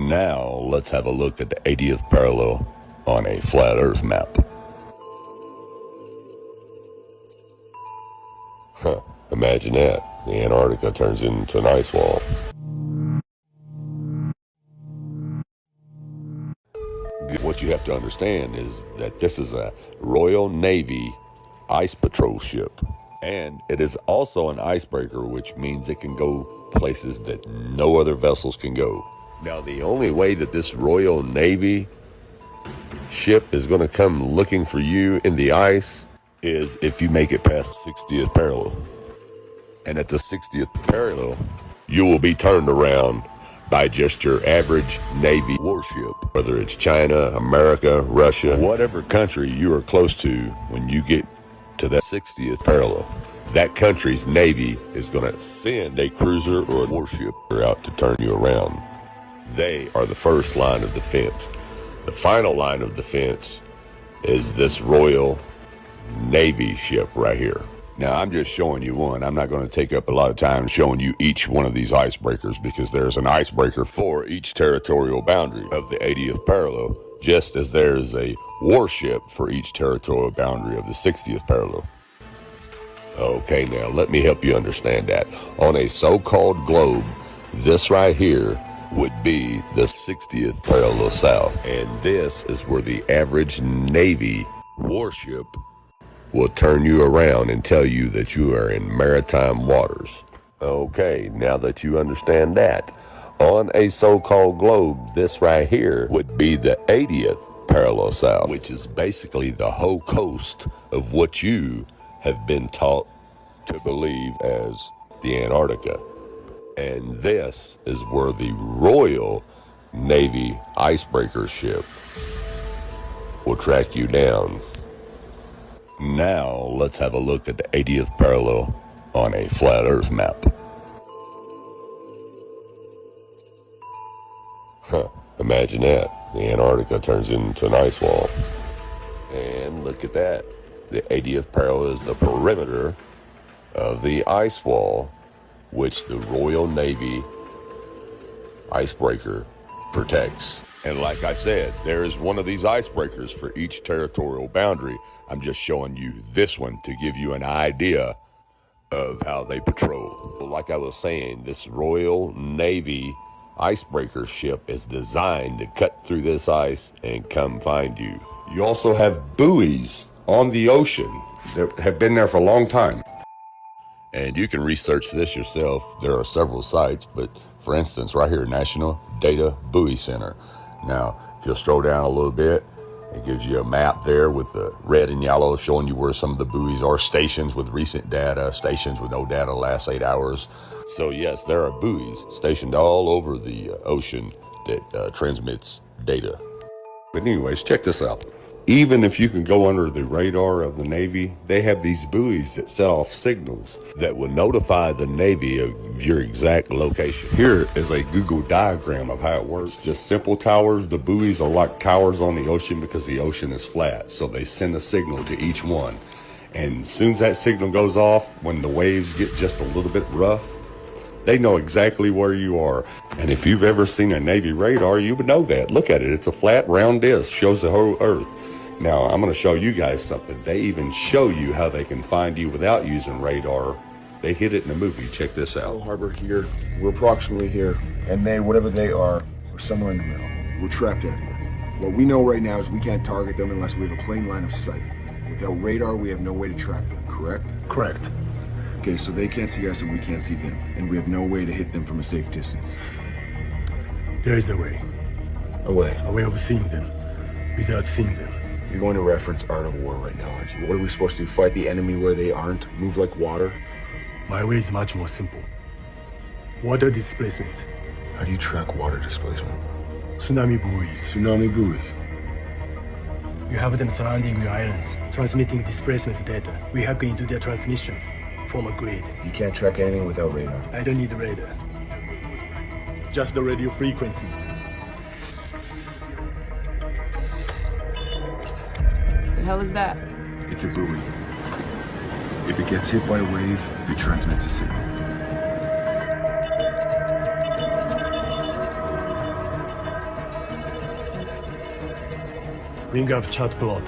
Now let's have a look at the 80th parallel on a flat Earth map. Imagine that. The Antarctica turns into an ice wall. What you have to understand is that this is a Royal Navy ice patrol ship. And it is also an icebreaker, which means it can go places that no other vessels can go. Now, the only way that this Royal Navy ship is going to come looking for you in the ice is if you make it past the 60th parallel. And at the 60th parallel, you will be turned around by just your average Navy warship. Whether it's China, America, Russia, whatever country you are close to, when you get to that 60th parallel, that country's Navy is going to send a cruiser or a warship out to turn you around. They are the first line of defense. The final line of defense is this Royal Navy ship right here. Now, I'm just showing you one. I'm not going to take up a lot of time showing you each one of these icebreakers, because there's an icebreaker for each territorial boundary of the 80th parallel, just as there's a warship for each territorial boundary of the 60th parallel. Okay, now let me help you understand that. On a so-called globe, this right here would be the 60th parallel south, and this is where the average Navy warship will turn you around and tell you that you are in maritime waters. Okay, now that you understand that, on a so-called globe, this right here would be the 80th parallel south, which is basically the whole coast of what you have been taught to believe as the Antarctica. And this is where the Royal Navy icebreaker ship will track you down. Now let's have a look at the 80th parallel on a flat Earth map. Imagine that. The Antarctica turns into an ice wall. And look at that. The 80th parallel is the perimeter of the ice wall, which the Royal Navy icebreaker protects. And like I said, there is one of these icebreakers for each territorial boundary. I'm just showing you this one to give you an idea of how they patrol. Like I was saying, this Royal Navy icebreaker ship is designed to cut through this ice and come find you. You also have buoys on the ocean that have been there for a long time. And you can research this yourself. There are several sites, but for instance, right here, National Data Buoy Center. Now, if you'll scroll down a little bit, it gives you a map there with the red and yellow showing you where some of the buoys are, stations with recent data, stations with no data last 8 hours. So yes, there are buoys stationed all over the ocean that transmits data. But anyways, check this out. Even if you can go under the radar of the Navy, they have these buoys that set off signals that will notify the Navy of your exact location. Here is a Google diagram of how it works. Just simple towers. The buoys are like towers on the ocean because the ocean is flat. So they send a signal to each one. And as soon as that signal goes off, when the waves get just a little bit rough, they know exactly where you are. And if you've ever seen a Navy radar, you would know that. Look at it. It's a flat, round disc. Shows the whole Earth. Now, I'm going to show you guys something. They even show you how they can find you without using radar. They hit it in a movie. Check this out. Pearl Harbor here. We're approximately here. And they, whatever they are somewhere in the middle. We're trapped out here. What we know right now is we can't target them unless we have a plain line of sight. Without radar, we have no way to track them, correct? Correct. Okay, so they can't see us and we can't see them. And we have no way to hit them from a safe distance. There is a way. A way? A way of seeing them without seeing them. You're going to reference Art of War right now, aren't you? What are we supposed to do? Fight the enemy where they aren't? Move like water? My way is much more simple. Water displacement. How do you track water displacement? Tsunami buoys. Tsunami buoys. You have them surrounding your islands, transmitting displacement data. We hack into their transmissions, form a grid. You can't track anything without radar. I don't need the radar. Just the radio frequencies. The hell is that? It's a buoy. If it gets hit by a wave, it transmits a signal. Bring up chart plot.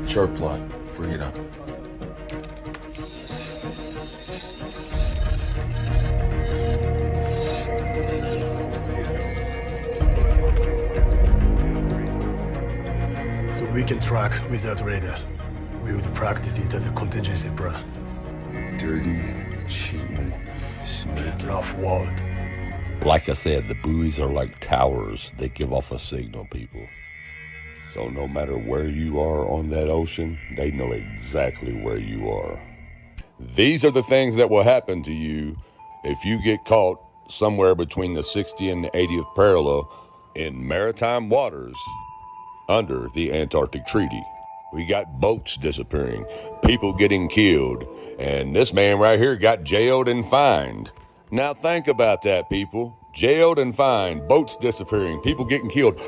Chart plot. Bring it up. So we can track without radar. We would practice it as a contingency plan. Dirty, cheating, sneaky. Rough world. Like I said, the buoys are like towers. They give off a signal, people. So no matter where you are on that ocean, they know exactly where you are. These are the things that will happen to you if you get caught somewhere between the 60th and the 80th parallel in maritime waters under the Antarctic Treaty. We got boats disappearing, people getting killed, and this man right here got jailed and fined. Now think about that, people. Jailed and fined, boats disappearing, people getting killed,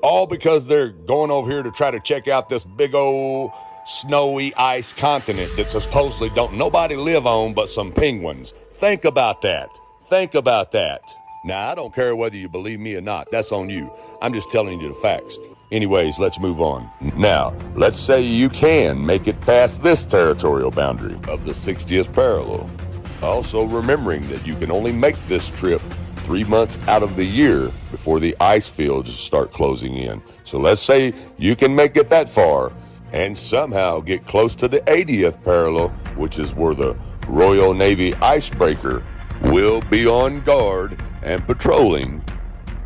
all because they're going over here to try to check out this big old snowy ice continent that supposedly don't nobody live on but some penguins. Think about that. Think about that. Now, I don't care whether you believe me or not. That's on you. I'm just telling you the facts. Anyways, let's move on. Now, let's say you can make it past this territorial boundary of the 60th parallel. Also remembering that you can only make this trip 3 months out of the year before the ice fields start closing in. So let's say you can make it that far and somehow get close to the 80th parallel, which is where the Royal Navy icebreaker will be on guard and patrolling.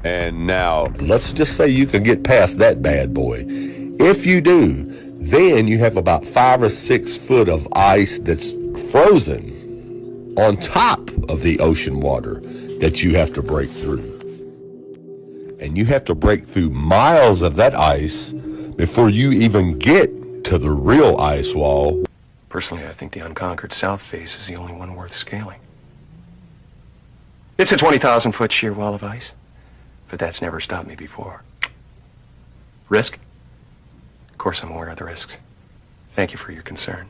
And now, let's just say you can get past that bad boy. If you do, then you have about 5 or 6 foot of ice that's frozen on top of the ocean water that you have to break through. And you have to break through miles of that ice before you even get to the real ice wall. Personally, I think the unconquered south face is the only one worth scaling. It's a 20,000-foot sheer wall of ice, but that's never stopped me before. Risk? Of course I'm aware of the risks. Thank you for your concern.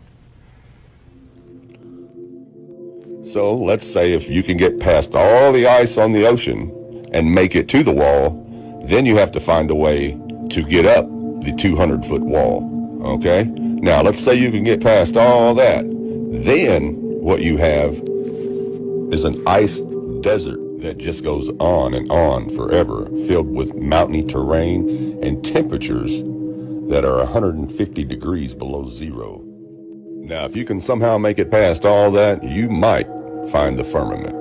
So let's say if you can get past all the ice on the ocean and make it to the wall, then you have to find a way to get up the 200-foot wall, okay? Now, let's say you can get past all that. Then what you have is an ice desert that just goes on forever, filled with mountainy terrain and temperatures that are 150 degrees below zero. Now, if you can somehow make it past all that, you might find the firmament.